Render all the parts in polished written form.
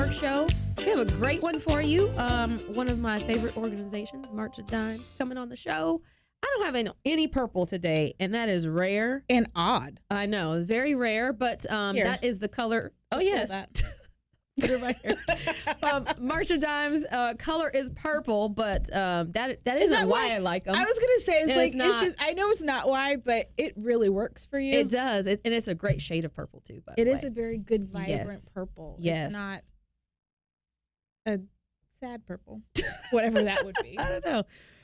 Mark Show. We have a great one for you. One of my favorite organizations, March of Dimes, coming on the show. I don't have any purple today, and that is rare. And odd. I know, it's very rare, but that is the color. Oh, Just yes. that. Put it right here. March of Dimes color is purple, but that isn't why I like them. I was gonna say it's just I know it's not why, but it really works for you. It does, and it's a great shade of purple too. By It the is way. a very good vibrant Yes. purple. Yes. It's not a sad purple, whatever that would be. I don't know,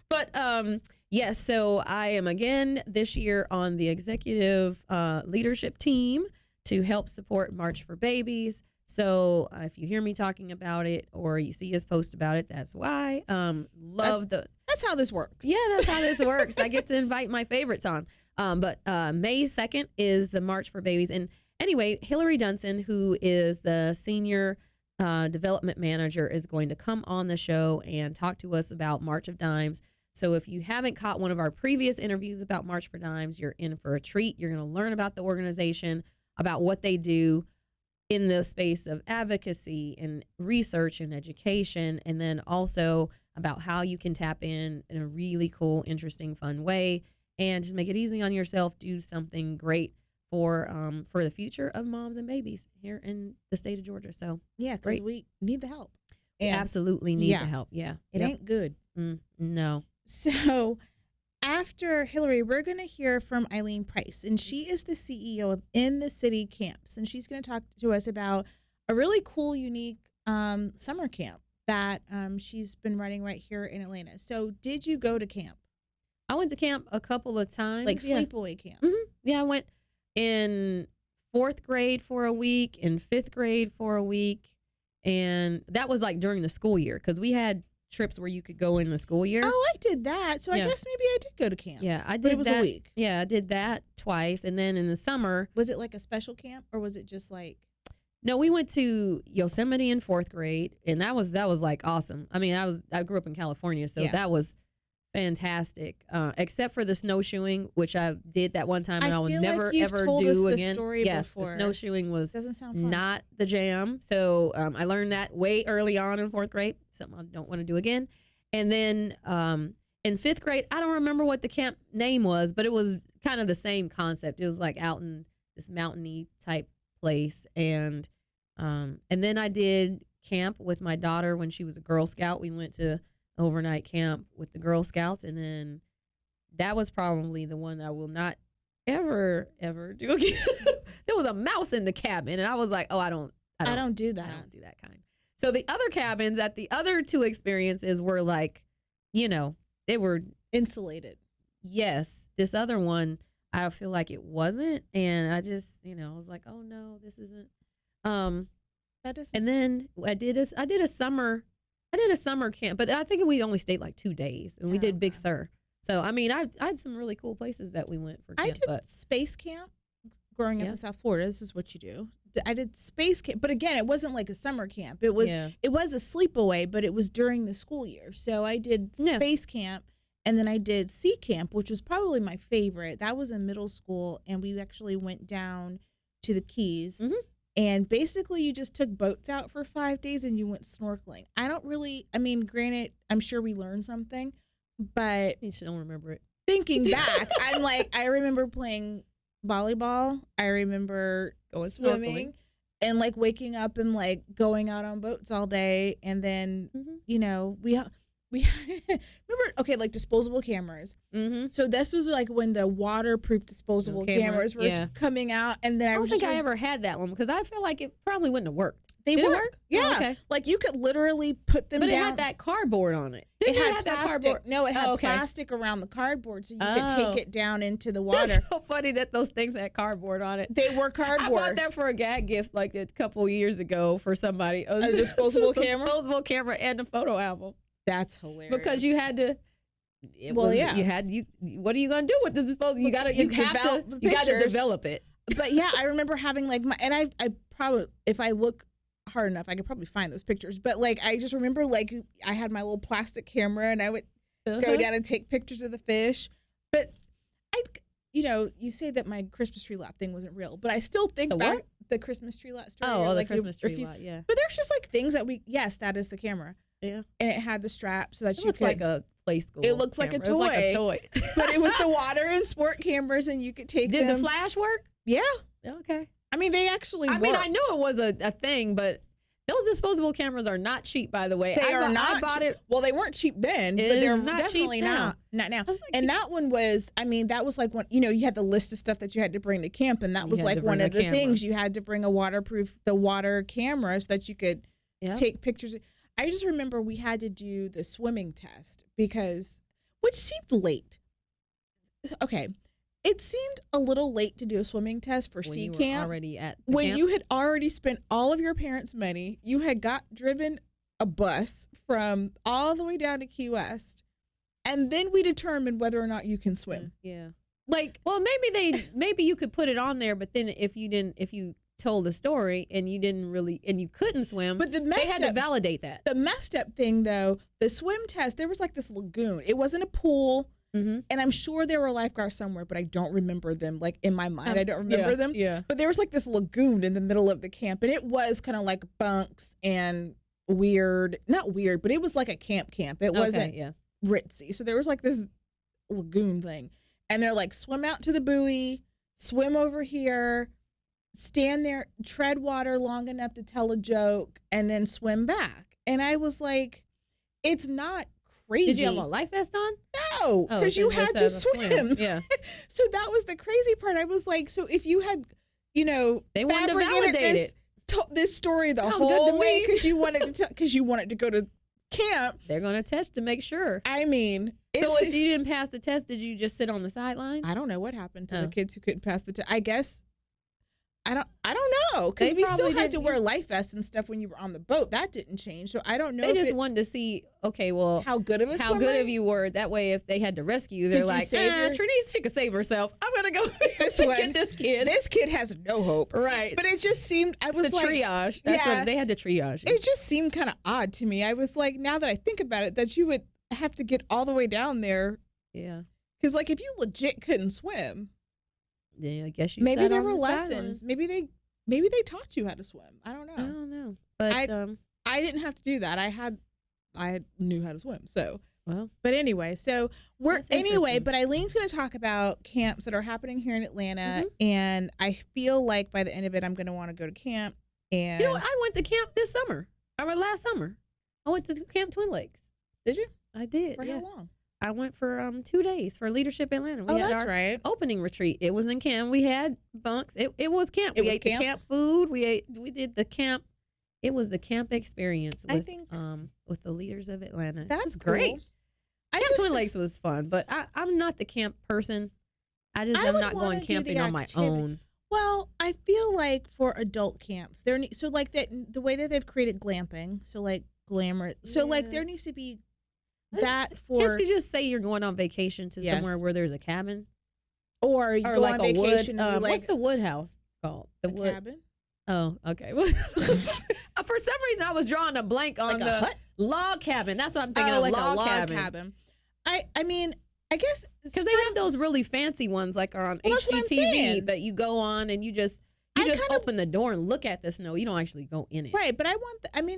but yes. So I am again this year on the executive leadership team to help support March for Babies. So if you hear me talking about it or you see us post about it, that's why. That's how this works. Yeah, that's how this works. I get to invite my favorites on. But May 2nd is the March for Babies. And anyway, Hillary Dunson, who is the senior development manager, is going to come on the show and talk to us about March of Dimes. So if you haven't caught one of our previous interviews about March for Dimes, you're in for a treat. You're going to learn about the organization, about what they do in the space of advocacy and research and education, and then also about how you can tap in a really cool, interesting, fun way and just make it easy on yourself. Do something great for the future of moms and babies here in the state of Georgia. So Yeah, because we need the help. we And absolutely need the help. Yeah, it ain't good. No. So after Hillary, we're going to hear from Eileen Price, and she is the CEO of In the City Camps, and she's going to talk to us about a really cool, unique summer camp that she's been running right here in Atlanta. So did you go to camp? I went to camp a couple of times. Like sleepaway camp? Mm-hmm. Yeah, I went in 4th grade for a week, in 5th grade for a week, and that was like during the school year because we had trips where you could go in the school year. Oh, I did that. So I guess maybe I did go to camp. Yeah, I did. But it was that. a week. Yeah, I did that twice, and then in the summer, Was it like a special camp or was it just like? no, we went to Yosemite in 4th grade, and that was like awesome. I mean, I grew up in California, so that was fantastic. Except for the snowshoeing, which I did that one time, and I will never ever do again. Before. The snowshoeing was Doesn't sound fun. not the jam. So I learned that way early on in 4th grade. Something I don't want to do again. And then in 5th grade, I don't remember what the camp name was, but it was kind of the same concept. It was like out in this mountainy type place, and then I did camp with my daughter when she was a Girl Scout. We went to overnight camp with the Girl Scouts, and then that was probably the one I will not ever do again. There was a mouse in the cabin, and I was like, oh, I don't do that. I don't do that kind. So the other cabins at the other two experiences were like, they were insulated. Yes. This other one, I feel like it wasn't. And I just, I was like, oh no, this isn't. That doesn't. And then I did a summer camp, but I think we only stayed like 2 days, and we did Big Sur. So, I mean, I had some really cool places that we went for camp. I did space camp growing up in South Florida. This is what you do. I did space camp, but again, it wasn't like a summer camp. It was a sleepaway, but it was during the school year. So I did space camp, and then I did sea camp, which was probably my favorite. That was in middle school, and we actually went down to the Keys. Mm-hmm. And basically, you just took boats out for 5 days and you went snorkeling. Granted, I'm sure we learned something, but you just don't remember it. Thinking back, I'm like, I remember playing volleyball. I remember going swimming and like waking up and like going out on boats all day. And then, we remember, like disposable cameras. Mm-hmm. So this was like when the waterproof disposable cameras were coming out. And then I don't think I ever had that one because I feel like it probably wouldn't have worked. Did it work? Yeah. Oh, okay. Like you could literally put them down. But it had that cardboard on it. It had that cardboard. No, it had plastic around the cardboard so you could take it down into the water. That's so funny that those things had cardboard on it. They were cardboard. I bought that for a gag gift like a couple years ago for somebody. A disposable camera? Disposable camera and a photo album. That's hilarious. Because you had to. What are you gonna do with this disposable? You got to develop it. But yeah, I remember having like I probably, if I look hard enough, I could probably find those pictures. But like, I just remember like I had my little plastic camera and I would go down and take pictures of the fish. But you say that my Christmas tree lot thing wasn't real, but I still think back. the Christmas tree lot story. Oh, the Christmas tree lot, yeah. But there's just like things that yes, that is the camera. Yeah. And it had the strap so that it looks like a play school. It looks like a toy. Like a toy. But it was the water and sport cameras, and you could take them. Did the flash work? Yeah. Okay. I mean, they actually worked. I knew it was a thing, but those disposable cameras are not cheap, by the way. They are not. I bought it. Well, they weren't cheap then, but they're definitely not now. And that one was, I mean, that was like when, you had the list of stuff that you had to bring to camp, and that was like one of the things. You had to bring the water camera so that you could take pictures. I just remember we had to do the swimming test which seemed late. Okay. It seemed a little late to do a swimming test for sea camp. Already at when camp? You had already spent all of your parents' money. You had driven a bus from all the way down to Key West, and then we determined whether or not you can swim. Yeah. Well, maybe you could put it on there, but then if you told the story and you couldn't swim, but they had to validate that. The messed up thing though, the swim test, there was like this lagoon. It wasn't a pool. Mm-hmm. And I'm sure there were lifeguards somewhere, but I don't remember them. Like in my mind, I don't remember them. Yeah. But there was like this lagoon in the middle of the camp, and it was kind of like bunks and not weird, but it was like a camp. It wasn't ritzy. So there was like this lagoon thing, and they're like, swim out to the buoy, swim over here, stand there, tread water long enough to tell a joke, and then swim back. And I was like, it's not crazy. Did you have a life vest on? No, because you had to swim. Yeah. So that was the crazy part. I was like, so if you had, they wanted to validate it. This story the whole way because you wanted to go to camp. They're going to test to make sure. I mean, so if you didn't pass the test, did you just sit on the sidelines? I don't know what happened to the kids who couldn't pass the test. I guess. I don't know, because we still had to wear life vests and stuff when you were on the boat. That didn't change, so I don't know. They just wanted to see, okay, well, how good of you were. That way, if they had to rescue you, they're like, Trinice, she could save herself. I'm gonna go this one. Get this kid. This kid has no hope, right? But it just seemed the triage. That's what they had to triage. It just seemed kind of odd to me. I was like, now that I think about it, that you would have to get all the way down there. Yeah, because like if you legit couldn't swim. Yeah, I guess you. Maybe there were lessons. Maybe they taught you how to swim. I don't know. But I didn't have to do that. I knew how to swim. So well. But anyway, so but Eileen's going to talk about camps that are happening here in Atlanta, and I feel like by the end of it, I'm going to want to go to camp. And I went to camp this summer. Last summer. I went to Camp Twin Lakes. Did you? I did. For how long? I went for 2 days for Leadership Atlanta. We had that's right. Opening retreat. It was in camp. We had bunks. It was camp. We ate the camp food. We did the camp. It was the camp experience with the leaders of Atlanta. That's great. Cool. Camp Twin Lakes was fun, but I'm not the camp person. I'm not going camping on my own. Well, I feel like for adult camps, the way that they've created glamping, so like glamour, so like there needs to be that for. Can't you just say you're going on vacation to somewhere where there's a cabin, or you go like on vacation? What's the wood house called? The wood cabin. Oh, okay. For some reason, I was drawing a blank on the log cabin. That's what I'm thinking of. Like log a log cabin. I mean, I guess because they have those really fancy ones like are on HGTV that you go on and you just open the door and look at the snow. You don't actually go in it. Right, but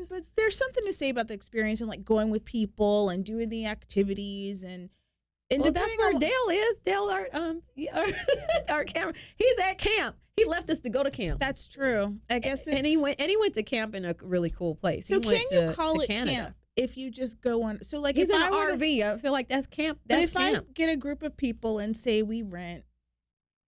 but there's something to say about the experience and like going with people and doing the activities and that's where Dale is. Dale, our camera. He's at camp. He left us to go to camp. That's true. I guess. And he went to camp in a really cool place. So can you call it camp if you just go on? So like he's in an RV. I feel like that's camp. That's camp. If I get a group of people and say we rent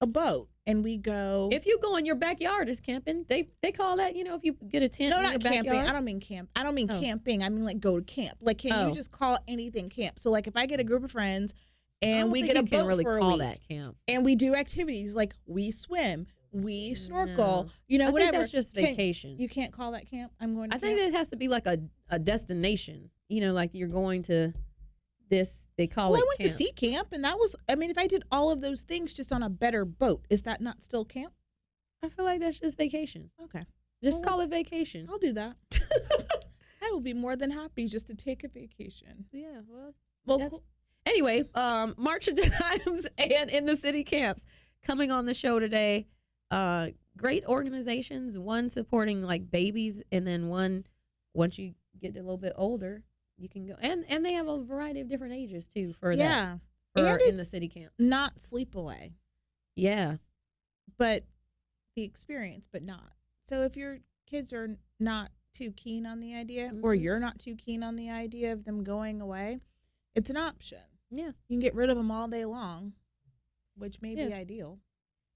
a boat and we go. If you go in your backyard is camping. They call that, if you get a tent. No, in not your camping. Backyard. I don't mean camp. I don't mean camping. I mean like go to camp. Like can you just call anything camp? So like if I get a group of friends and we get a boat really for a call week that camp. And we do activities like we swim, we snorkel, whatever. I think that's just vacation. You can't call that camp. I'm going to I think it has to be like a destination. Like you're going to this, they call it I went camp. to sea camp, and that was, if I did all of those things just on a better boat, is that not still camp? I feel like that's just vacation. Okay. Just call it vacation. I'll do that. I will be more than happy just to take a vacation. Yeah, well cool. Anyway, March of Dimes and In the City Camps coming on the show today. great organizations, one supporting like babies, and then one once you get a little bit older, you can go. And they have a variety of different ages too for that. For in the city camp. Not sleepaway. Yeah. But the experience, but not. So if your kids are not too keen on the idea, or you're not too keen on the idea of them going away, it's an option. Yeah. You can get rid of them all day long, which may be ideal.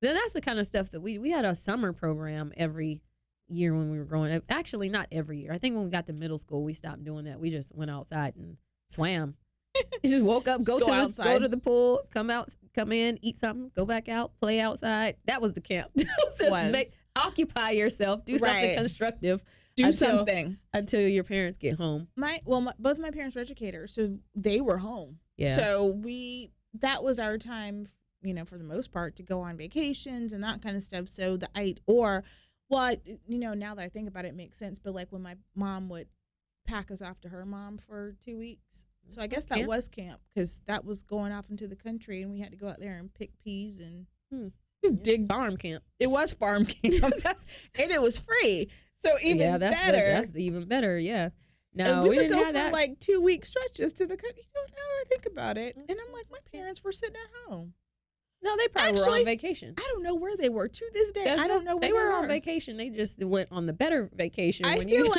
Then that's the kind of stuff that we had a summer program every year when we were growing up. Actually, not every year. I think when we got to middle school, we stopped doing that. We just went outside and swam. You just woke up, go to the pool, come in, eat something, go back out, play outside. That was the camp. Occupy yourself, do something constructive. Something until your parents get home. Both my parents were educators, so they were home. Yeah. So that was our time, for the most part, to go on vacations and that kind of stuff. So now that I think about it, it makes sense. But like when my mom would pack us off to her mom for 2 weeks. So I guess that was camp, because that was going off into the country and we had to go out there and pick peas and dig farm camp. It was farm camp and it was free. So even better. That's even better, yeah. No, and we would didn't go have for that. like 2 week stretches to the country. Now that I think about it. And I'm like, my parents were sitting at home. No, they probably were on vacation. I don't know where they were. To this day, I don't know where they were on vacation. They just went on the better vacation when you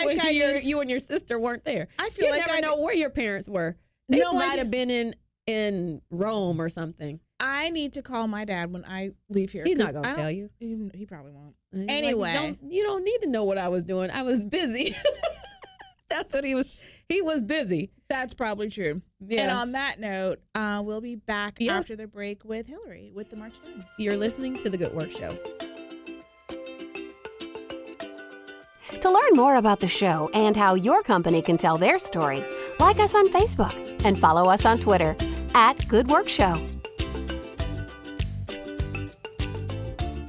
and your sister weren't there. I feel like I know where your parents were. They might have been in Rome or something. I need to call my dad when I leave here. He's not going to tell you. He probably won't. Anyway. You don't need to know what I was doing. I was busy. That's what he was. He was busy. That's probably true. Yeah. And on that note, we'll be back after the break with Hillary with the March Dimes. You're listening to The Good Work Show. To learn more about the show and how your company can tell their story, like us on Facebook and follow us on Twitter @GoodWorkShow.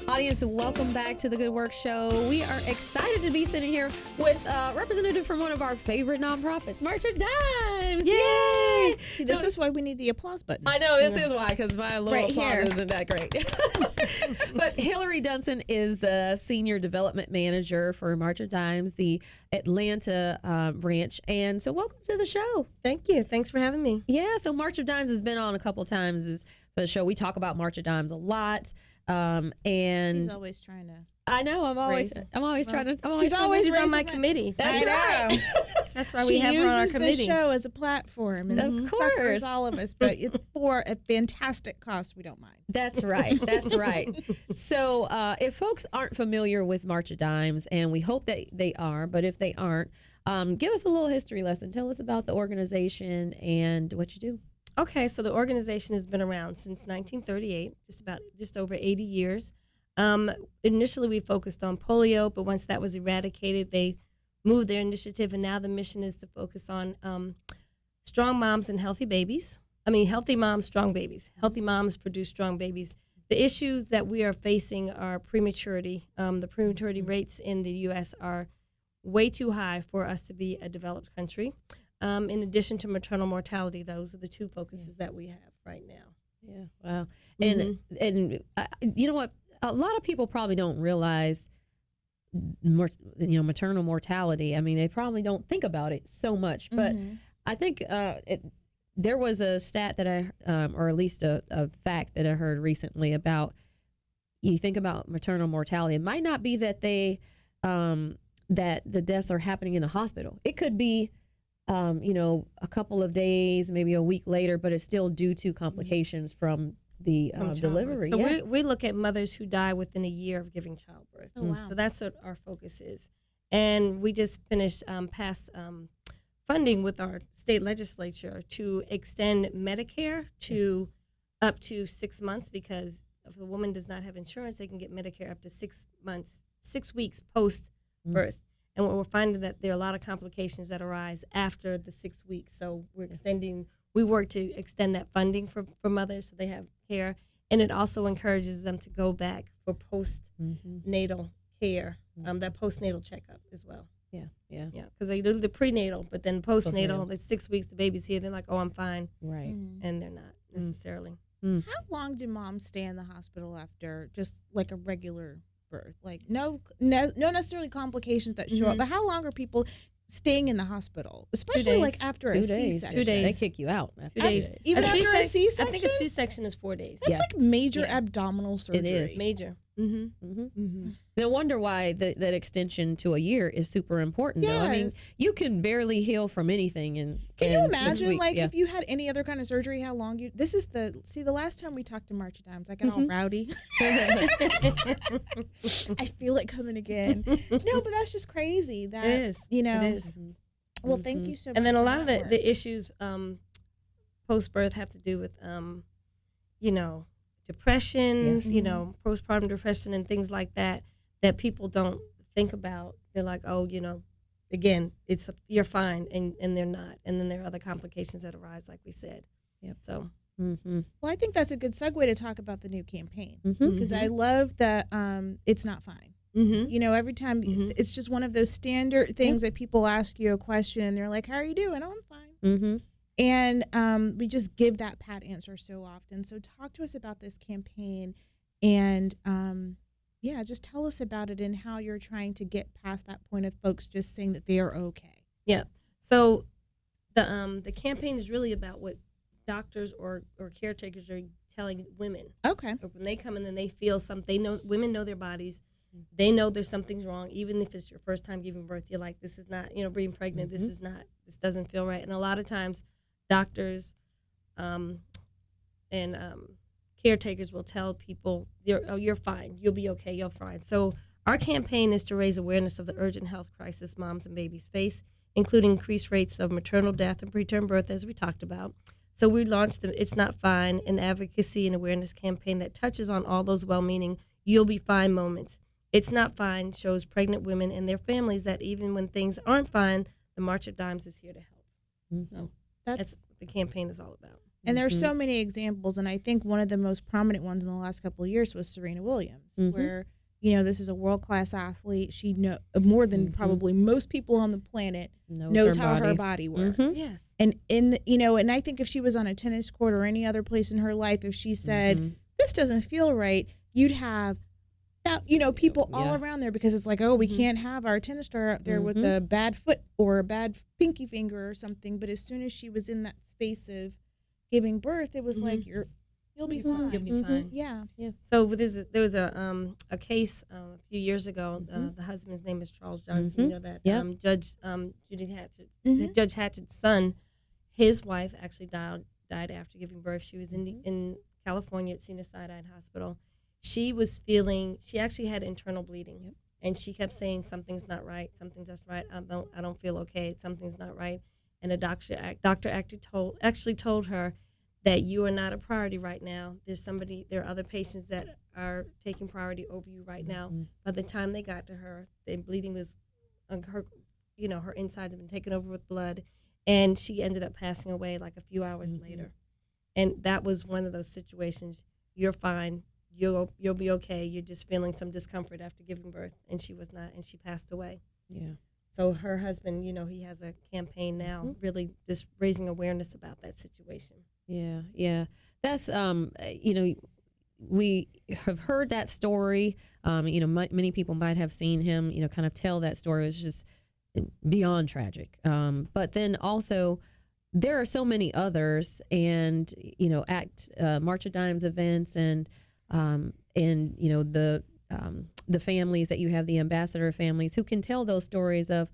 Audience, welcome back to The Good Work Show. We are excited to be sitting here with a representative from one of our favorite nonprofits, March of Dimes. Yay! See, this is why we need the applause button. I know, this is why, because my little applause isn't that great. But Hillary Dunson is the Senior Development Manager for March of Dimes, the Atlanta branch. And so welcome to the show. Thank you. Thanks for having me. Yeah, so March of Dimes has been on a couple times for the show. We talk about March of Dimes a lot. And she's always trying to. I know. I'm always trying to. She's always on my committee. That's right. That's why we have her on our committee. She uses the show as a platform and suckers all of us, but it's for a fantastic cost. We don't mind. That's right. That's right. So if folks aren't familiar with March of Dimes, and we hope that they are, but if they aren't, give us a little history lesson. Tell us about the organization and what you do. Okay, so the organization has been around since 1938, just over 80 years. Initially, we focused on polio, but once that was eradicated, they moved their initiative, and now the mission is to focus on strong moms and healthy babies. Healthy moms, strong babies. Healthy moms produce strong babies. The issues that we are facing are prematurity. The prematurity rates in the U.S. are way too high for us to be a developed country. In addition to maternal mortality, those are the two focuses that we have right now. Yeah, wow. And you know what? A lot of people probably don't realize, maternal mortality. They probably don't think about it so much. But I think there was a stat that or at least a fact that I heard recently about. You think about maternal mortality. It might not be that that the deaths are happening in the hospital. It could be. A couple of days, maybe a week later, but it's still due to complications from the delivery. So we look at mothers who die within a year of giving childbirth. Oh, wow. So that's what our focus is. And we just finished past funding with our state legislature to extend Medicare to up to 6 months, because if a woman does not have insurance, they can get Medicare up to 6 weeks post-birth. And we're finding that there are a lot of complications that arise after the 6 weeks. So we work to extend that funding for mothers so they have care. And it also encourages them to go back for postnatal care, that postnatal checkup as well. Yeah. Because they do the prenatal, but then postnatal, it's 6 weeks, the baby's here, they're like, oh, I'm fine. Right. And they're not necessarily. How long do moms stay in the hospital after just like a regular birth, like no necessarily complications that show up, but how long are people staying in the hospital, especially like after a C-section? 2 days. They kick you out. After 2 days. Even after a C-section? I think a C-section is 4 days. That's like major abdominal surgery. It is. Major. No wonder why that extension to a year is super important. Though I mean, Yes. you can barely heal from anything. Can you in 6 imagine, weeks. like, Yeah. if you had any other kind of surgery, how long you? This is the last time we talked to March of Dimes, I got all rowdy. I feel it coming again. No, but that's just crazy. That It is. you know. It is. Well, thank you so much. And then a for lot of that work. the issues post-birth have to do with, depression, postpartum depression and things like that people don't think about. They're like, oh, again, you're fine, and they're not. And then there are other complications that arise, like we said. Yep. So. Well, I think that's a good segue to talk about the new campaign Mm-hmm. because I love that it's not fine. Mm-hmm. Every time it's just one of those standard things that people ask you a question and they're like, "How are you doing?" "Oh, I'm fine." Mm-hmm. And we just give that pat answer so often. So talk to us about this campaign and just tell us about it and how you're trying to get past that point of folks just saying that they are okay. Yeah. So the campaign is really about what doctors or caretakers are telling women. Okay. When they come in and they feel something, women know their bodies. They know there's something's wrong. Even if it's your first time giving birth, you're like, this is not, being pregnant, this doesn't feel right. And a lot of times doctors and caretakers will tell people, you're fine, you'll be okay, you're fine. So our campaign is to raise awareness of the urgent health crisis moms and babies face, including increased rates of maternal death and preterm birth, as we talked about. So we launched the It's Not Fine, an advocacy and awareness campaign that touches on all those well-meaning, you'll be fine moments. It's Not Fine shows pregnant women and their families that even when things aren't fine, the March of Dimes is here to help. Mm-hmm. So That's that's what the campaign is all about. And there are so many examples, and I think one of the most prominent ones in the last couple of years was Serena Williams, where this is a world-class athlete. She more than probably most people on the planet knows how her body works. Yes. And and I think if she was on a tennis court or any other place in her life, if she said this doesn't feel right, you'd have that people all around there because it's like, oh, we can't have our tennis star out there with a bad foot or a bad pinky finger or something. But as soon as she was in that space of giving birth, it was like you'll be fine. You'll be fine. Yeah. So there was a case a few years ago. The husband's name is Charles Johnson. You know that. Yep. Judge Judy Hatchett, Judge Hatchett's son, his wife actually died after giving birth. She was in California at Sinai Hospital. She actually had internal bleeding, and she kept saying something's not right, something's not right. I don't feel okay. Something's not right. And a doctor actually told her that you are not a priority right now. There are other patients that are taking priority over you right now. By the time they got to her, the bleeding was, her insides have been taken over with blood, and she ended up passing away like a few hours later. And that was one of those situations. You're fine. You'll be okay. You're just feeling some discomfort after giving birth, and she was not, and she passed away. Yeah. So her husband, he has a campaign now, really just raising awareness about that situation. Yeah, yeah. That's we have heard that story. Many people might have seen him, kind of tell that story. It's just beyond tragic. But then also there are so many others, and March of Dimes events, and the families that you have, the ambassador families who can tell those stories of.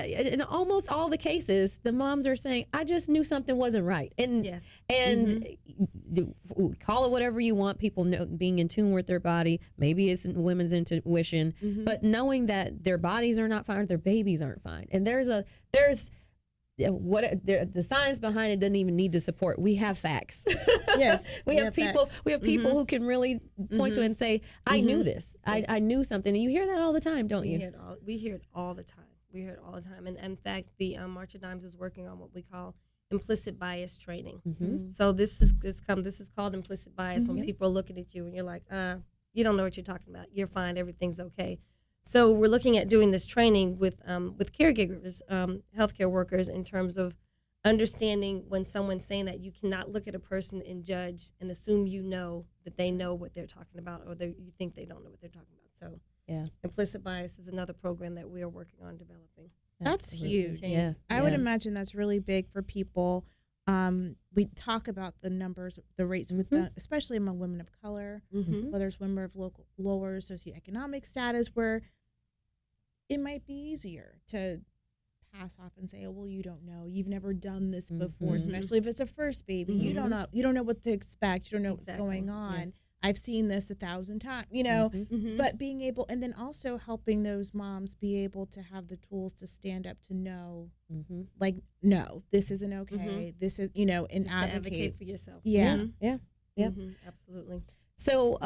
In almost all the cases, the moms are saying, "I just knew something wasn't right," and call it whatever you want. People know, being in tune with their body. Maybe it's women's intuition, but knowing that their bodies are not fine, their babies aren't fine, and the science behind it doesn't even need the support. We have facts. Yes, we have people. facts. We have people who can really point to it and say, "I knew this. I knew something." And you hear that all the time, don't you? We hear it all the time. We hear it all the time. And in fact, the March of Dimes is working on what we call implicit bias training. So this is called implicit bias, when people are looking at you and you're like, you don't know what you're talking about. You're fine. Everything's okay. So we're looking at doing this training with caregivers, healthcare workers, in terms of understanding when someone's saying that you cannot look at a person and judge and assume that they know what they're talking about, or you think they don't know what they're talking about. So yeah, implicit bias is another program that we are working on developing. That's huge. Yeah, I would imagine that's really big for people. We talk about the numbers, the rates with especially among women of color, whether it's women of lower socioeconomic status, where it might be easier to pass off and say, "Oh, well, you don't know. You've never done this before, especially if it's a first baby. You don't know. You don't know what to expect. You don't know what's going on. Yeah. I've seen this 1,000 times, but being able, and then also helping those moms be able to have the tools to stand up to know, like, no, this isn't okay. This is, and just advocate for yourself. Yeah. Yeah. Absolutely. So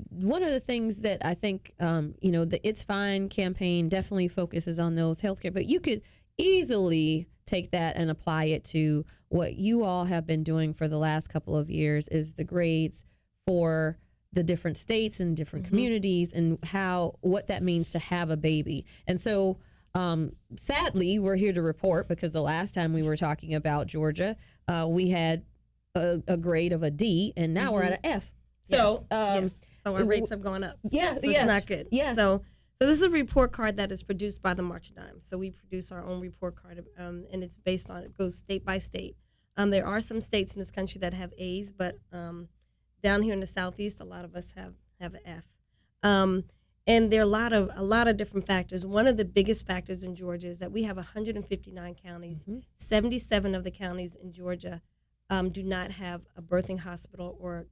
one of the things that I think, the It's Fine campaign definitely focuses on those healthcare, but you could easily take that and apply it to what you all have been doing for the last couple of years is the grades for the different states and different communities and what that means to have a baby. And so sadly, we're here to report because the last time we were talking about Georgia, we had a grade of a D and now we're at an F. So, yes. So our rates have gone up. Yeah, so it's not good. Yeah. So this is a report card that is produced by the March of Dimes. So we produce our own report card, and it's based on, it goes state by state. There are some states in this country that have A's, but down here in the Southeast, a lot of us have an F. And there are a lot of different factors. One of the biggest factors in Georgia is that we have 159 counties. 77 of the counties in Georgia do not have a birthing hospital or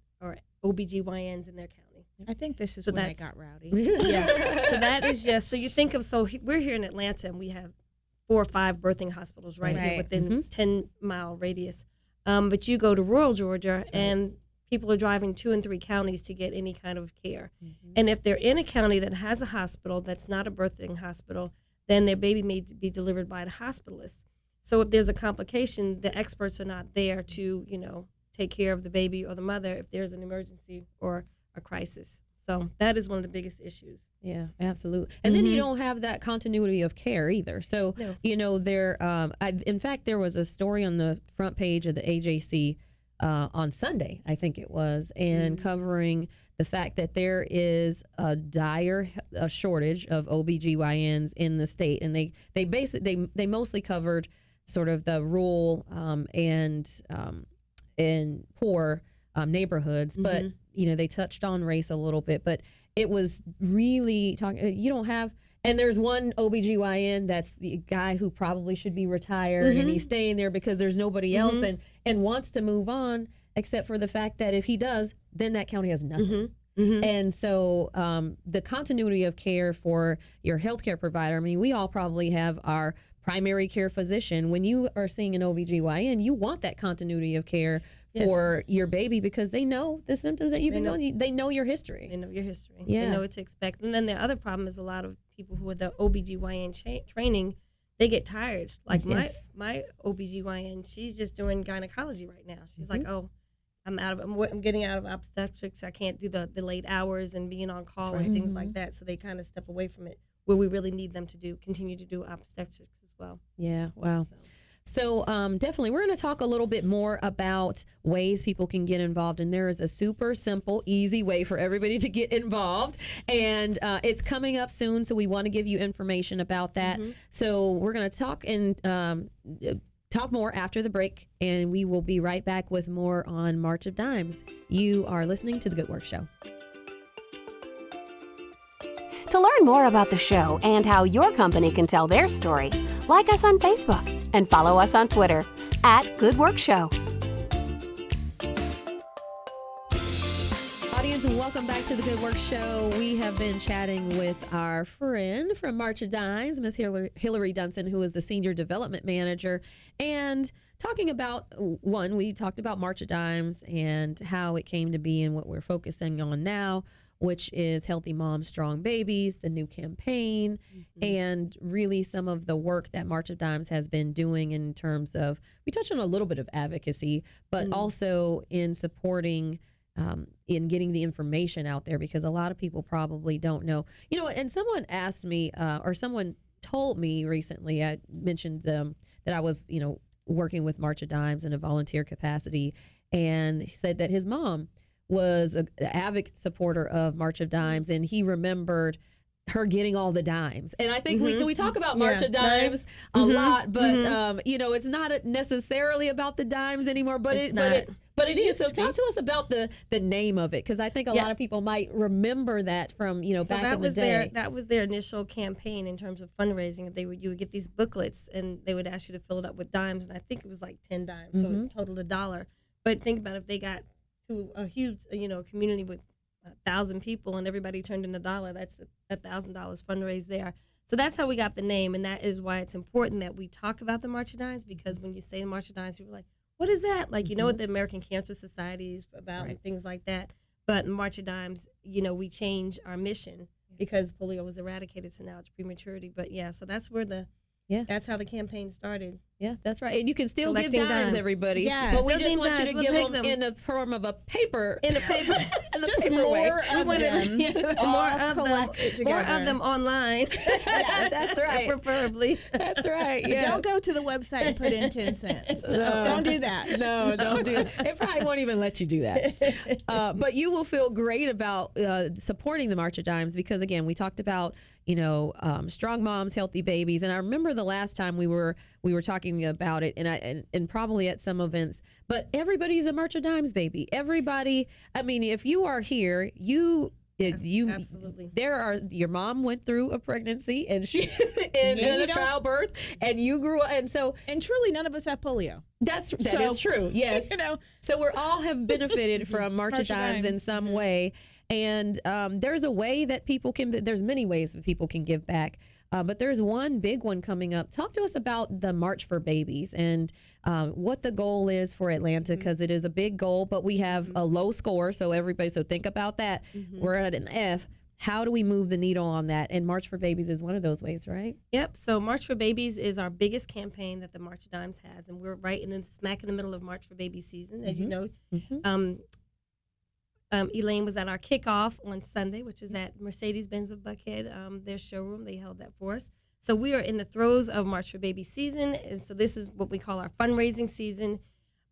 OBGYNs in their county. I think this is when I got rowdy. Yeah. So that is just, so you think of, we're here in Atlanta and we have 4 or 5 birthing hospitals right here within 10-mile radius. But you go to rural Georgia and people are driving 2 and 3 counties to get any kind of care. And if they're in a county that has a hospital that's not a birthing hospital, then their baby may be delivered by a hospitalist. So if there's a complication, the experts are not there to, take care of the baby or the mother if there's an emergency or a crisis. So that is one of the biggest issues. Yeah, absolutely. And then you don't have that continuity of care either. So, in fact, there was a story on the front page of the AJC on Sunday, I think it was, and covering the fact that there is a dire shortage of OBGYNs in the state. And they mostly covered sort of the rural and poor neighborhoods, but they touched on race a little bit, but it was really talking, you don't have, and there's one OBGYN that's the guy who probably should be retired and he's staying there because there's nobody else and wants to move on, except for the fact that if he does, then that county has nothing. And so the continuity of care for your healthcare provider, I mean, we all probably have our primary care physician. When you are seeing an OBGYN, you want that continuity of care for your baby because they know the symptoms that you've been going. They know your history. They know your history. Yeah. They know what to expect. And then the other problem is a lot of people who are the OBGYN training, they get tired. Like my OBGYN, she's just doing gynecology right now. She's like, oh, I'm getting out of obstetrics. I can't do the late hours and being on call and things like that. So they kind of step away from it where we really need them to continue to do obstetrics as well. Yeah, wow. So definitely, we're going to talk a little bit more about ways people can get involved. And there is a super simple, easy way for everybody to get involved. And it's coming up soon, so we want to give you information about that. So we're going to talk and talk more after the break, and we will be right back with more on March of Dimes. You are listening to The Good Work Show. To learn more about the show and how your company can tell their story, like us on Facebook and follow us on Twitter @GoodWorkShow. Audience, and welcome back to The Good Work Show. We have been chatting with our friend from March of Dimes, Miss Hillary Dunson, who is the Senior Development Manager, and talking about, we talked about March of Dimes and how it came to be and what we're focusing on now, which is Healthy Moms, Strong Babies, the new campaign, and really some of the work that March of Dimes has been doing in terms of, we touched on a little bit of advocacy, but also in supporting, in getting the information out there, because a lot of people probably don't know. And someone asked me, or someone told me recently, I mentioned that I was, working with March of Dimes in a volunteer capacity, and he said that his mom was an avid supporter of March of Dimes, and he remembered her getting all the dimes. And I think we talk about March of Dimes a lot, but you know, it's not necessarily about the dimes anymore, but it is. So talk to us about the name of it, because I think a lot of people might remember that from, you know, back in the day. That was their initial campaign in terms of fundraising. You would get these booklets and they would ask you to fill it up with dimes, and I think it was like 10 dimes, so it totaled $1. But think about if they got to a huge, you know, community with 1,000 people and everybody turned in $1, that's $1,000 fundraised there. So that's how we got the name, and that is why it's important that we talk about the March of Dimes, because when you say March of Dimes, people are like, what is that? Like, you know what the American Cancer Society is about and things like that. But March of Dimes, you know, we change our mission because polio was eradicated, so now it's prematurity. But yeah, so that's where that's how the campaign started. Yeah, that's right. And you can still give dimes, everybody. Yes. But we just want you to give them in the form of a paper. In a paper. Just more of them. More of them online. Yes, that's right. Preferably. That's right. But don't go to the website and put in 10 cents. No. Don't do that. No, don't do it. It probably won't even let you do that. But you will feel great about supporting the March of Dimes, because, again, we talked about, you know, strong moms, healthy babies. And I remember the last time we were talking about it, and probably at some events, but everybody's a March of Dimes baby. Everybody, I mean, if you are here, you absolutely. Your mom went through a pregnancy and she and a childbirth, and you grew up, and truly none of us have polio. That is true. Yes, you know, so we all have benefited from March of Dimes in some way, and there's a way that people can. There's many ways that people can give back. But there's one big one coming up. Talk to us about the March for Babies and what the goal is for Atlanta, because it is a big goal, but we have a low score. So think about that. We're at an F. How do we move the needle on that? And March for Babies is one of those ways, right? Yep. So March for Babies is our biggest campaign that the March of Dimes has. And we're right smack in the middle of March for Babies season, as you know. Elaine was at our kickoff on Sunday, which is at Mercedes-Benz of Buckhead, their showroom. They held that for us. So we are in the throes of March for Baby season. And so this is what we call our fundraising season.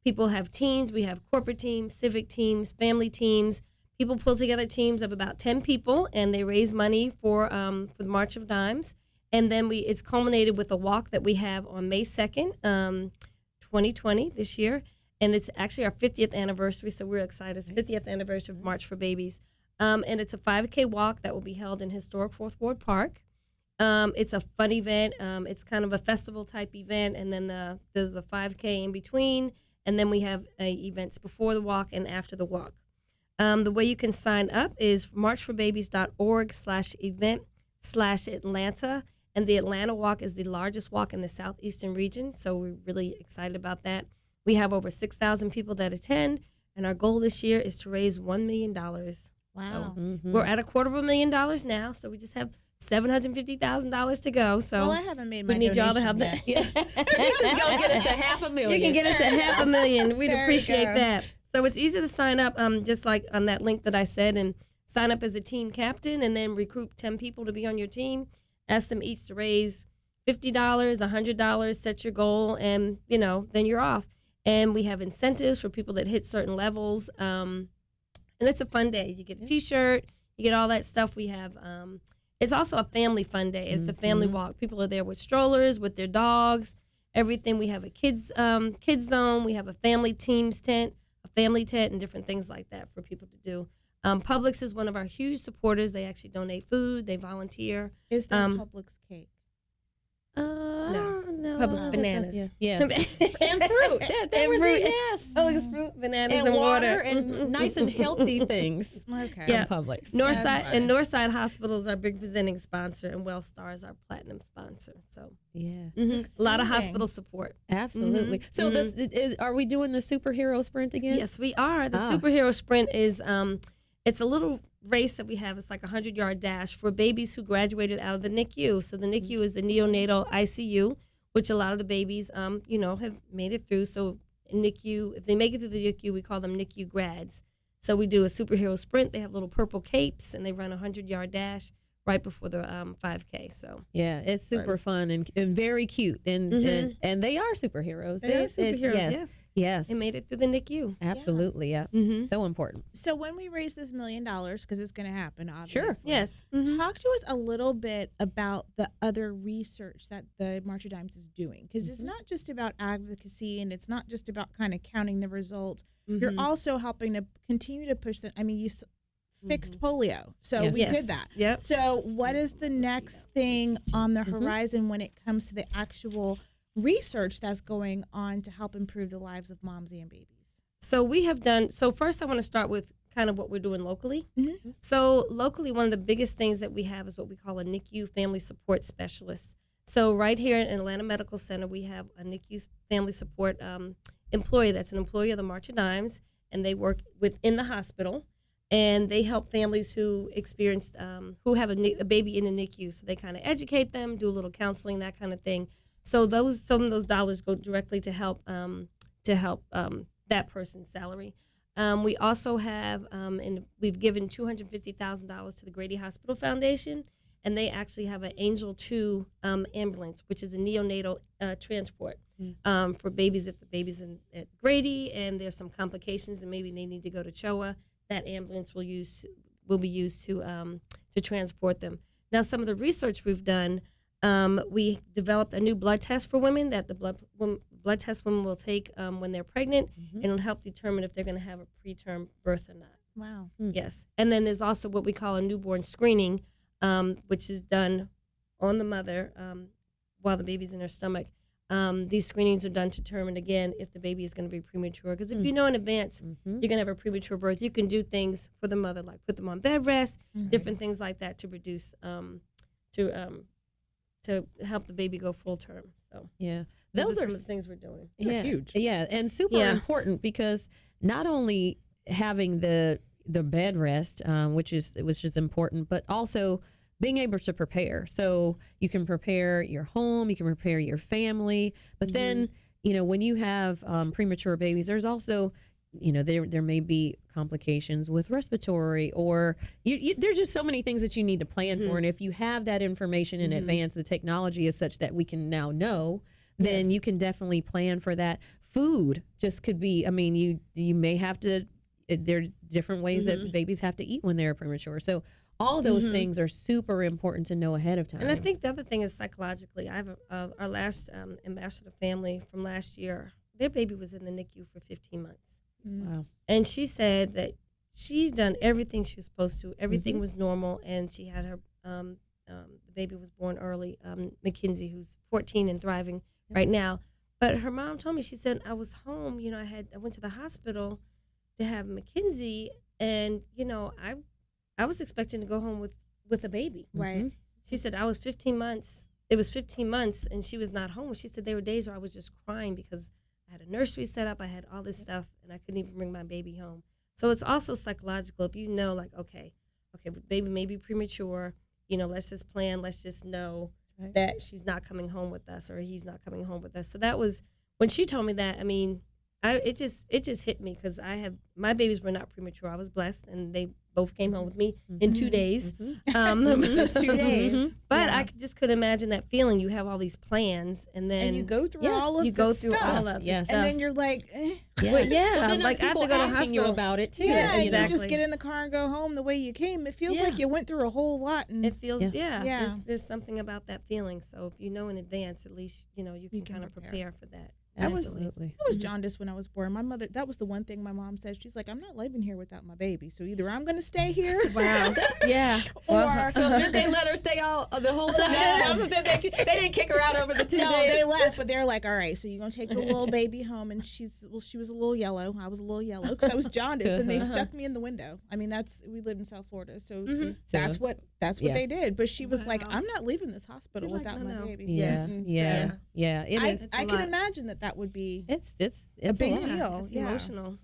People have teams. We have corporate teams, civic teams, family teams. People pull together teams of about 10 people, and they raise money for the March of Dimes. And then it's culminated with a walk that we have on May 2nd, 2020, this year. And it's actually our 50th anniversary, so we're excited. It's 50th anniversary of March for Babies. And it's a 5K walk that will be held in historic Fourth Ward Park. It's a fun event. It's kind of a festival-type event, and then there's a 5K in between, and then we have events before the walk and after the walk. The way you can sign up is marchforbabies.org/event/Atlanta, and the Atlanta walk is the largest walk in the southeastern region, so we're really excited about that. We have over 6,000 people that attend, and our goal this year is to raise $1 million. Wow. So we're at $250,000 now, so we just have $750,000 to go. So well, I haven't made my we need y'all to help yet. that. Yeah. Teresa's going to get us $500,000. You can get us $500,000. We'd There appreciate you go. that. So it's easy to sign up, just like on that link that I said, and sign up as a team captain, and then recruit 10 people to be on your team. Ask them each to raise $50, $100, set your goal, and, then you're off. And we have incentives for people that hit certain levels. And it's a fun day. You get a T-shirt, you get all that stuff. We have, it's also a family fun day. It's a family walk. People are there with strollers, with their dogs, everything. We have a kids zone. We have a family teams tent, a family tent, and different things like that for people to do. Publix is one of our huge supporters. They actually donate food. They volunteer. Is there Publix cake? No. Publix bananas. Yes. And fruit. Yes. Publix fruit, bananas, and water. And nice and healthy things. Okay. Yeah. Publix. Northside Hospital is our big presenting sponsor, and WellStar is our platinum sponsor. So yeah, a lot of hospital support. Absolutely. So this are we doing the superhero sprint again? Yes, we are. The superhero sprint is it's a little race that we have. It's like a 100-yard dash for babies who graduated out of the NICU. So the NICU is the neonatal ICU, which a lot of the babies, have made it through. So NICU, if they make it through the NICU, we call them NICU grads. So we do a superhero sprint. They have little purple capes, and they run a 100-yard dash right before the 5K. So yeah, it's super fun and very cute, and they are superheroes. They are superheroes. Yes, they made it through the NICU. absolutely. Yeah, so important. So when we raise this $1 million, because it's going to happen, obviously. Sure. Yes. Talk to us a little bit about the other research that the March of Dimes is doing, because it's not just about advocacy and it's not just about kind of counting the results. You're also helping to continue to push that. I mean, you fixed polio, so we did that. Yep. So what is the next thing on the horizon when it comes to the actual research that's going on to help improve the lives of moms and babies? So we have done, so first I want to start with kind of what we're doing locally. So locally, one of the biggest things that we have is what we call a NICU family support specialist. So right here in Atlanta Medical Center, we have a NICU family support employee that's an employee of the March of Dimes, and they work within the hospital, and they help families who experienced, who have a baby in the NICU. So they kind of educate them, do a little counseling, that kind of thing. So some of those dollars go directly to help that person's salary. We also have, and we've given $250,000 to the Grady Hospital Foundation, and they actually have an Angel 2 ambulance, which is a neonatal transport for babies. If the baby's at Grady and there's some complications and maybe they need to go to CHOA, that ambulance will be used to transport them. Now, some of the research we've done, we developed a new blood test for women that the blood test women will take when they're pregnant, and it'll help determine if they're going to have a preterm birth or not. Wow. Yes. And then there's also what we call a newborn screening, which is done on the mother while the baby's in her stomach. These screenings are done to determine, again, if the baby is going to be premature. Because if you know in advance you're going to have a premature birth, you can do things for the mother, like put them on bed rest, different things like that to reduce, to help the baby go full term. So Yeah, those are some of the things we're doing. Yeah, huge. Yeah, and super important, because not only having the bed rest, which is important, but also being able to prepare. So you can prepare your home, you can prepare your family, but then when you have premature babies, there's also there may be complications with respiratory, or there's just so many things that you need to plan for. And if you have that information in advance, the technology is such that we can now know, then you can definitely plan for that. Food just could be, I mean, you may have to, there are different ways that babies have to eat when they're premature. So all those things are super important to know ahead of time. And I think the other thing is psychologically. I have our last ambassador family from last year, their baby was in the NICU for 15 months. Wow. And she said that she'd done everything she was supposed to. Everything was normal, and she had her, the baby was born early, Mackenzie, who's 14 and thriving right now. But her mom told me, she said, I was home, I went to the hospital to have Mackenzie, and, I was expecting to go home with a baby. Right. She said, I was 15 months. It was 15 months, and she was not home. She said there were days where I was just crying because I had a nursery set up, I had all this stuff, and I couldn't even bring my baby home. So it's also psychological. If you know, like, okay, baby may be premature, let's just plan, let's just know that she's not coming home with us, or he's not coming home with us. So that was, when she told me that, I mean, it just hit me, because my babies were not premature. I was blessed, and they both came home with me in 2 days. Just 2 days. But I just could imagine that feeling. You have all these plans, and then you go through all of you the go stuff. through all of Yes. the stuff. And then you're like, Well, yeah, Well, then like I have to people go to asking you hospital about it too. yeah, and you exactly. just get in the car and go home the way you came. It feels Yeah. like you went through a whole lot. And It feels, Yeah. There's something about that feeling. So if you know in advance, at least you can kind of prepare for that. Absolutely. I was jaundiced when I was born. My mother, that was the one thing my mom said. She's like, I'm not living here without my baby. So either I'm going to stay here. Wow. Yeah. Or So did they let her stay all the whole time? They didn't kick her out over the 2 no, days. they left, but they're like, all right, so you're going to take the little baby home. And she was a little yellow. I was a little yellow because I was jaundiced, and they stuck me in the window. I mean, we live in South Florida. So that's what they did. But she was like, I'm not leaving this hospital She's like, without my no. baby. Yeah, So yeah. It is. I can imagine that would be It's a big lot. deal. It's Yeah. emotional.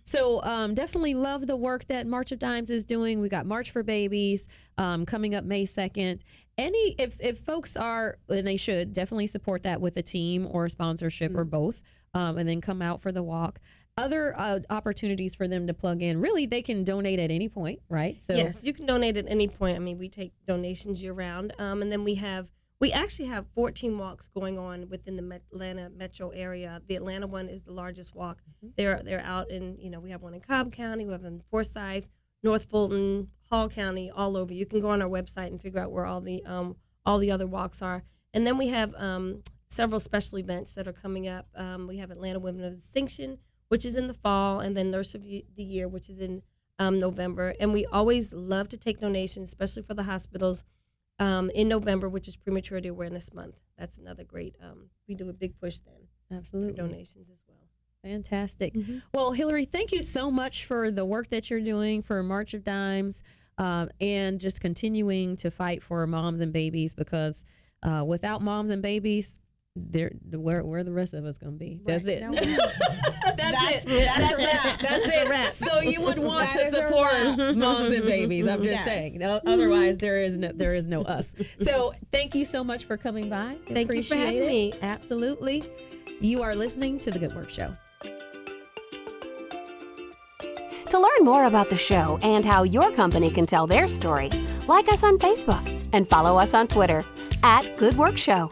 So definitely love the work that March of Dimes is doing. We got March for Babies coming up May 2nd. If folks are, and they should definitely support that with a team or a sponsorship or both, and then come out for the walk. other opportunities for them to plug in. Really, they can donate at any point, right? So yes, you can donate at any point. I mean, we take donations year round, and then we actually have 14 walks going on within the Atlanta metro area. The Atlanta one is the largest walk. They're out in, we have one in Cobb County, we have one in Forsyth, North Fulton, Hall County, all over. You can go on our website and figure out where all the other walks are. And then we have several special events that are coming up. We have Atlanta Women of Distinction, which is in the fall, and then Nurse of the Year, which is in November. And we always love to take donations, especially for the hospitals, in November, which is Prematurity Awareness Month. That's another great, we do a big push then. Absolutely. For donations as well. Fantastic. Well, Hillary, thank you so much for the work that you're doing for March of Dimes, and just continuing to fight for moms and babies, because without moms and babies, where the rest of us gonna be? That's it. No, That's it. A wrap. So you would want to support moms and babies. I'm just saying. No, otherwise, there is no us. So thank you so much for coming by. Thank you for having me. Absolutely. You are listening to The Good Work Show. To learn more about the show and how your company can tell their story, like us on Facebook and follow us on Twitter @GoodWorkShow.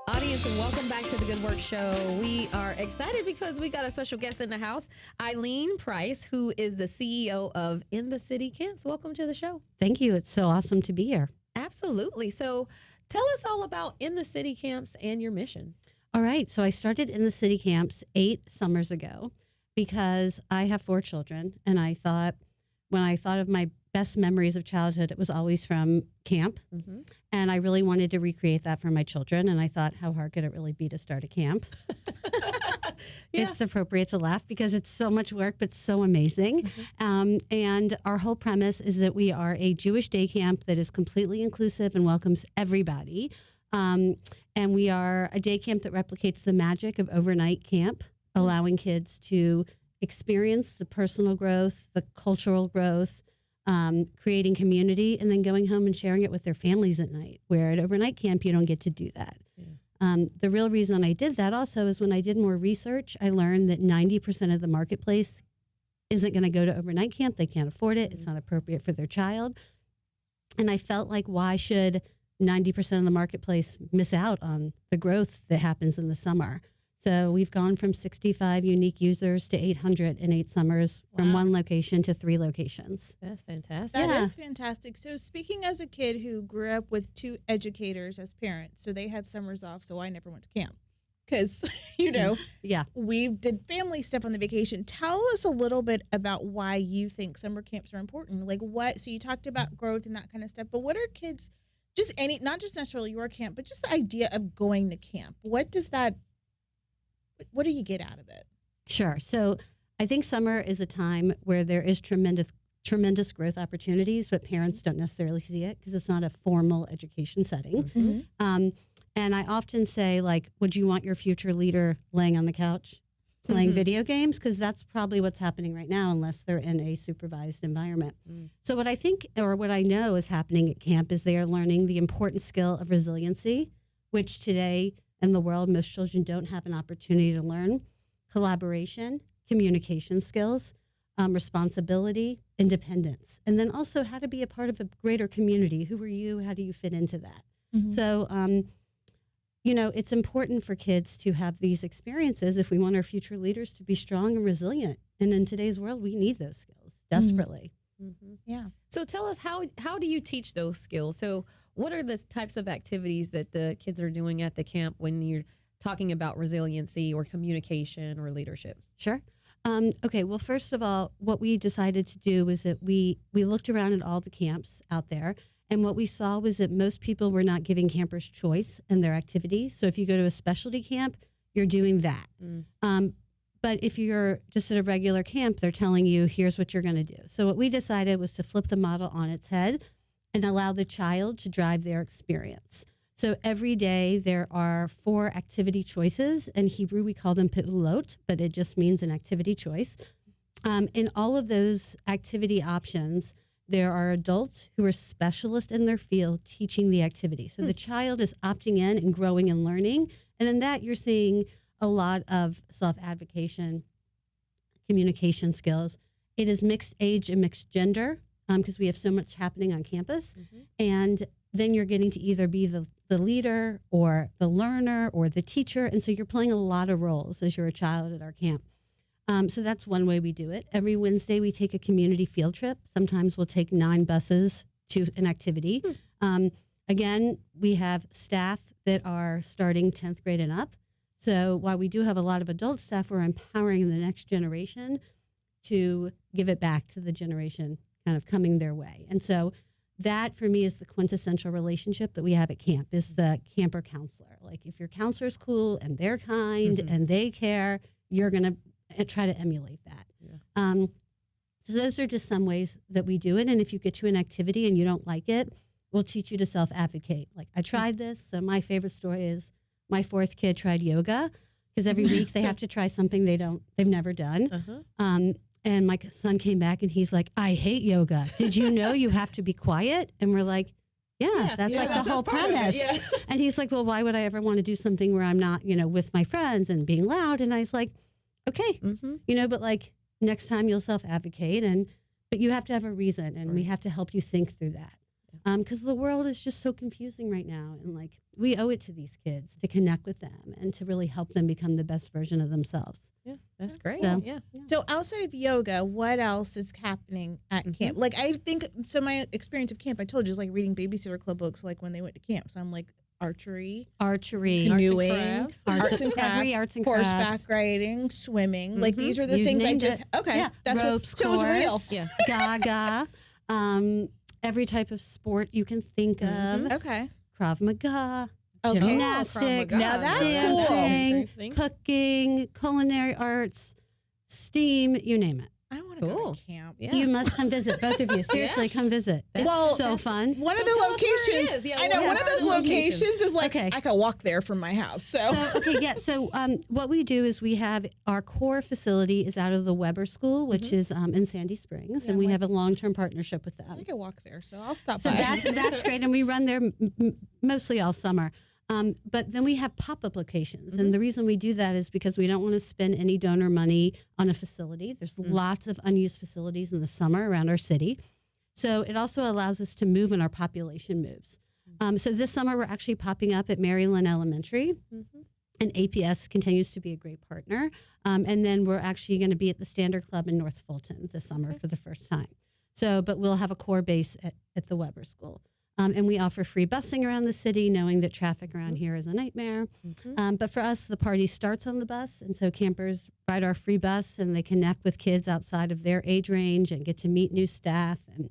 Audience, and welcome back to The Good Work Show. We are excited because we got a special guest in the house, Eileen Price, who is the CEO of In the City Camps. Welcome to the show. Thank you. It's so awesome to be here. Absolutely. So tell us all about In the City Camps and your mission. All right. So I started In the City Camps 8 summers ago because I have 4 children. And when I thought of my best memories of childhood, it was always from camp. And I really wanted to recreate that for my children. And I thought, how hard could it really be to start a camp? It's appropriate to laugh because it's so much work, but so amazing. And our whole premise is that we are a Jewish day camp that is completely inclusive and welcomes everybody. And we are a day camp that replicates the magic of overnight camp, allowing kids to experience the personal growth, the cultural growth, creating community, and then going home and sharing it with their families at night, where at overnight camp, you don't get to do that. The real reason I did that also is when I did more research, I learned that 90% of the marketplace isn't going to go to overnight camp. They can't afford it. It's not appropriate for their child. And I felt like, why should 90% of the marketplace miss out on the growth that happens in the summer? So we've gone from 65 unique users to 800 in 8 summers, from 1 location to 3 locations. That's fantastic. That is fantastic. So speaking as a kid who grew up with 2 educators as parents, so they had summers off, so I never went to camp because, we did family stuff on the vacation. Tell us a little bit about why you think summer camps are important. Like so you talked about growth and that kind of stuff, but what are kids, not just necessarily your camp, but just the idea of going to camp? What do you get out of it? Sure. So I think summer is a time where there is tremendous growth opportunities, but parents don't necessarily see it because it's not a formal education setting. And I often say, like, would you want your future leader laying on the couch playing video games? Because that's probably what's happening right now, unless they're in a supervised environment. So what I think, or what I know is happening at camp, is they are learning the important skill of resiliency, which today in the world, most children don't have an opportunity to learn: collaboration, communication skills, responsibility, independence, and then also how to be a part of a greater community. Who are you? How do you fit into that? So, it's important for kids to have these experiences if we want our future leaders to be strong and resilient. And in today's world, we need those skills desperately. Yeah. So tell us, how do you teach those skills? So what are the types of activities that the kids are doing at the camp when you're talking about resiliency or communication or leadership? Sure. Okay. Well, first of all, what we decided to do was that we looked around at all the camps out there, and what we saw was that most people were not giving campers choice in their activities. So if you go to a specialty camp, you're doing that. But if you're just at a regular camp, they're telling you, here's what you're going to do. So what we decided was to flip the model on its head and allow the child to drive their experience. So every day there are 4 activity choices. In Hebrew, we call them pe'ulot, but it just means an activity choice. In all of those activity options, there are adults who are specialists in their field teaching the activity. So the child is opting in and growing and learning. And in that, you're seeing a lot of self-advocation, communication skills. It is mixed age and mixed gender because we have so much happening on campus. And then you're getting to either be the leader or the learner or the teacher. And so you're playing a lot of roles as you're a child at our camp. So that's one way we do it. Every Wednesday, we take a community field trip. Sometimes we'll take 9 buses to an activity. Again, we have staff that are starting 10th grade and up. So while we do have a lot of adult staff, we're empowering the next generation to give it back to the generation kind of coming their way. And so that for me is the quintessential relationship that we have at camp, is the camper counselor. Like if your counselor's cool and they're kind and they care, you're going to try to emulate that. So those are just some ways that we do it. And if you get to an activity and you don't like it, we'll teach you to self-advocate. Like I tried this. So my favorite story is my 4th kid tried yoga because every week they have to try something they've never done. And my son came back and he's like, I hate yoga. Did you know you have to be quiet? And we're like, that's like the whole premise. And he's like, well, why would I ever want to do something where I'm not, with my friends and being loud? And I was like, okay, but like next time you'll self-advocate but you have to have a reason and we have to help you think through that. Because the world is just so confusing right now. And like we owe it to these kids to connect with them and to really help them become the best version of themselves. Yeah, that's great. So, So outside of yoga, what else is happening at camp? Like I think, so my experience of camp, I told you, is like reading Babysitter Club books like when they went to camp. So I'm like archery, canoeing, arts and crafts, horseback riding, swimming. Like these are the things I just, that's ropes so it was real. Yeah. Gaga. Every type of sport you can think of. Okay. Krav Maga, Okay. gymnastics, Now that's dancing, cooking, culinary arts, STEAM, you name it. I want to go to camp. Yeah. You must come visit, both of you. Seriously, come visit. It's so fun. One of the locations, I know, one of those locations is like, I can walk there from my house. So So what we do is we have our core facility is out of the Weber School, which is in Sandy Springs, and we have a long-term partnership with them. I can walk there, so I'll stop So by. that's great, and we run there mostly all summer. But then we have pop-up locations. And the reason we do that is because we don't want to spend any donor money on a facility. There's lots of unused facilities in the summer around our city. So it also allows us to move when our population moves. So this summer, we're actually popping up at Maryland Elementary. And APS continues to be a great partner. And then we're actually going to be at the Standard Club in North Fulton this summer for the first time. So, but we'll have a core base at the Weber School. And we offer free busing around the city, knowing that traffic around here is a nightmare. But for us, the party starts on the bus. And so campers ride our free bus and they connect with kids outside of their age range and get to meet new staff. And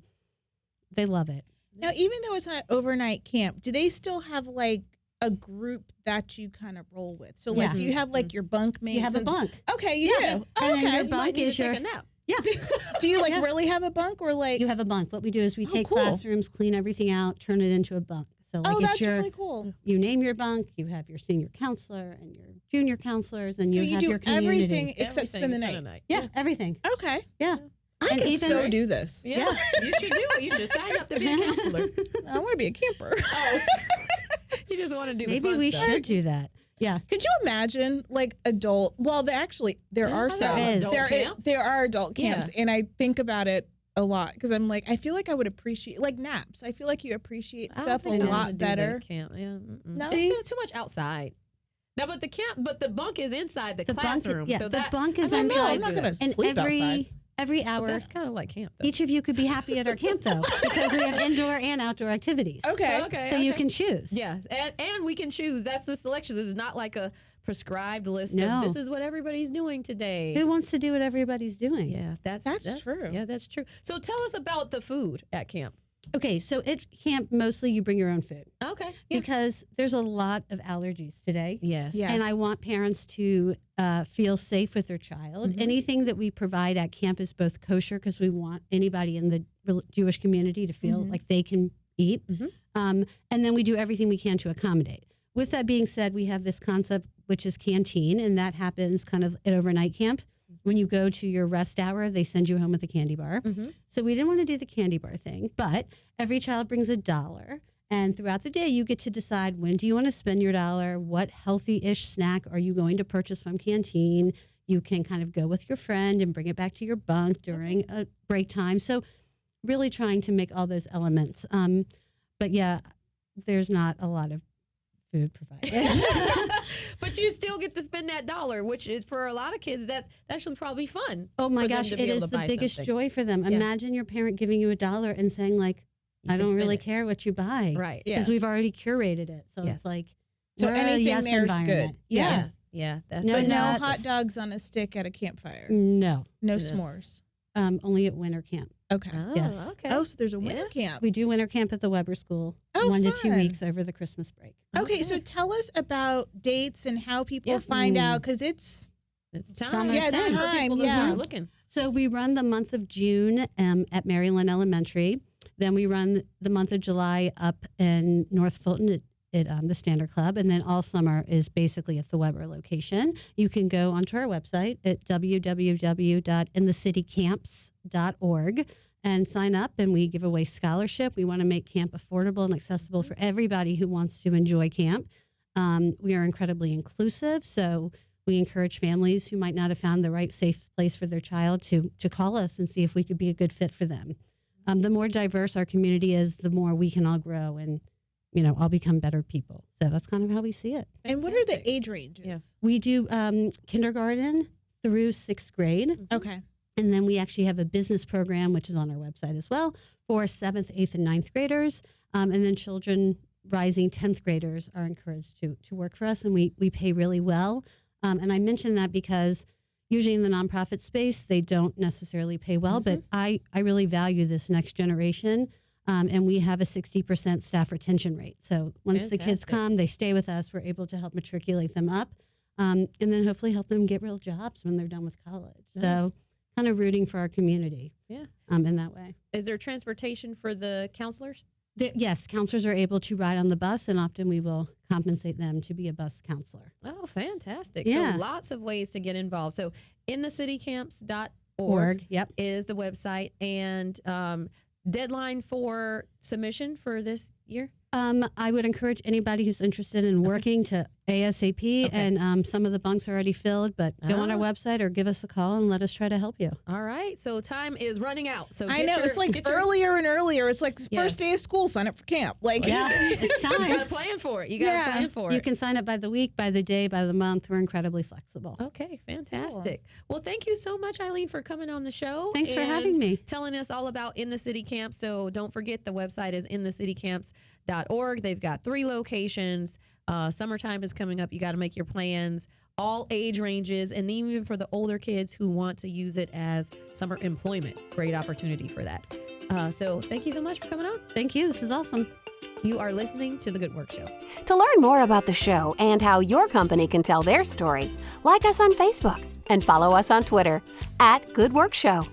they love it. Now, even though it's not overnight camp, do they still have like a group that you kind of roll with? So like, do you have like your bunk mates? You have a bunk. Okay, you do. And Okay. then your bunk is your... Yeah. Do you like really have a bunk or like? You have a bunk. What we do is we take cool. classrooms, clean everything out, turn it into a bunk. So like that's it's your, really cool. You name your bunk, you have your senior counselor and your junior counselors, and So you have do your community. everything except spend the night. Yeah, everything. Okay. Yeah. I And could even- so do this. Yeah, you should do it. You should sign up to be a counselor. I want to be a camper. You just want to do Maybe the fun we stuff. should do that. Yeah. Could you imagine like adult? Well, there are some. adult There are adult camps, and I think about it a lot because I'm like, I feel like I would appreciate like naps. I feel like you appreciate stuff a lot better. Camp. Yeah. No? It's too much outside. No, but the bunk is inside the classroom. Yeah, so the bunk is I know, inside. I'm not going to And sleep outside. every hour, That's kind of like camp, though. each of you could be happy at our camp, though, because we have indoor and outdoor activities. Okay. So you can choose. Yeah, and we can choose. That's the selection. This is not like a prescribed list No. of this is what everybody's doing today. Who wants to do what everybody's doing? Yeah, that's true. Yeah, that's true. So tell us about the food at camp. Okay, so at camp, mostly you bring your own food. Okay. Yeah. Because there's a lot of allergies today. Yes. Yeah. And I want parents to feel safe with their child. Anything that we provide at camp is both kosher because we want anybody in the Jewish community to feel like they can eat. And then we do everything we can to accommodate. With that being said, we have this concept, which is canteen, and that happens kind of at overnight camp. When you go to your rest hour, they send you home with a candy bar. So we didn't want to do the candy bar thing, but every child brings $1. And throughout the day, you get to decide when do you want to spend your dollar, what healthy-ish snack are you going to purchase from Canteen. You can kind of go with your friend and bring it back to your bunk during a break time. So really trying to make all those elements. But yeah, there's not a lot of food provided. But you still get to spend that dollar, which is for a lot of kids, that should probably be fun. Oh my gosh, it is the biggest joy for them. Yeah. Imagine your parent giving you $1 and saying like, I don't really care what you buy. Right. Because we've already curated it. So it's like, so anything there's good. Yeah. Yeah. That's but no hot dogs on a stick at a campfire. No. No s'mores. Only at winter camp. Okay. Yes. Okay. Oh, so there's a winter camp. We do winter camp at the Weber School. 1 to 2 weeks over the Christmas break. Okay, so tell us about dates and how people find out, because it's time. Yeah, it's time. Yeah. Looking. So we run the month of June at Maryland Elementary. Then we run the month of July up in North Fulton at the Standard Club. And then all summer is basically at the Weber location. You can go onto our website at www.inthecitycamps.org and sign up, and we give away scholarship. We want to make camp affordable and accessible for everybody who wants to enjoy camp. We are incredibly inclusive, so we encourage families who might not have found the right safe place for their child to call us and see if we could be a good fit for them. The more diverse our community is, the more we can all grow and, all become better people. So that's kind of how we see it. And what are the age ranges? Yeah. We do kindergarten through 6th grade. Okay. And then we actually have a business program, which is on our website as well, for 7th, 8th, and 9th graders. And then children rising 10th graders are encouraged to work for us, and we pay really well. And I mention that because usually in the nonprofit space, they don't necessarily pay well, but I really value this next generation. And we have a 60% staff retention rate. So once the kids come, they stay with us. We're able to help matriculate them up, and then hopefully help them get real jobs when they're done with college. Nice. So kind of rooting for our community in that way. Is there transportation for the counselors? Yes, counselors are able to ride on the bus, and often we will compensate them to be a bus counselor. Oh, fantastic. Yeah. So lots of ways to get involved. So inthecitycamps.org is the website. And deadline for submission for this year? I would encourage anybody who's interested in working to ASAP, and some of the bunks are already filled, but go on our website or give us a call and let us try to help you. All right. So time is running out. So I know it's like earlier and earlier. It's like first day of school, sign up for camp. Like it's time. You got to plan for it. You got to plan for it. You can sign up by the week, by the day, by the month. We're incredibly flexible. Okay, fantastic. Cool. Well, thank you so much, Eileen, for coming on the show. Thanks for having me. Telling us all about In the City Camp. So don't forget, the website is inthecitycamps.org. They've got 3 locations. Summertime is coming up. You got to make your plans. All age ranges, and even for the older kids who want to use it as summer employment. Great opportunity for that. So thank you so much for coming on. Thank you. This was awesome. You are listening to The Good Work Show. To learn more about the show and how your company can tell their story, like us on Facebook and follow us on Twitter @Good Work Show.